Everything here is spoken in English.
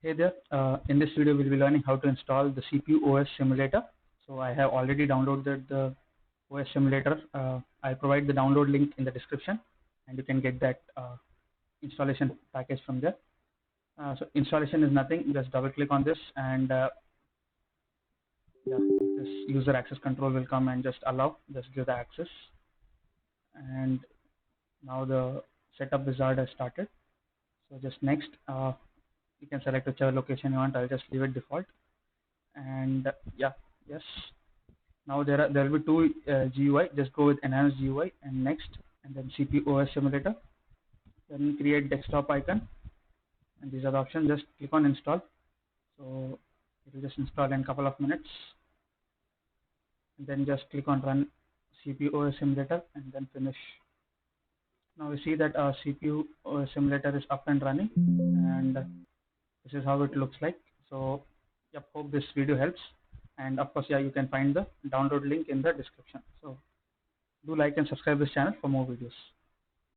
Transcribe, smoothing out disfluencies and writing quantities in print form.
Hey there, in this video we'll be learning how to install the CPU OS simulator. So I have already downloaded the OS simulator. I provide the download link in the description and you can get that installation package from there. So installation is nothing, just double click on this and yeah, this user access control will come and just just give the access. And now the setup wizard has started. So just next, you can select whichever location you want. I'll just leave it default. And yeah, yes, now there will be two GUI. Just go with enhanced GUI and next, and then CPU OS simulator. Then create desktop icon, and these are the options. Just click on install. So it will just install in a couple of minutes, and then just click on run CPU OS simulator and then finish. Now we see that our CPU OS simulator is up and running, and this is how it looks like. So yep, hope this video helps. And of course, yeah, you can find the download link in the description. So do like and subscribe this channel for more videos.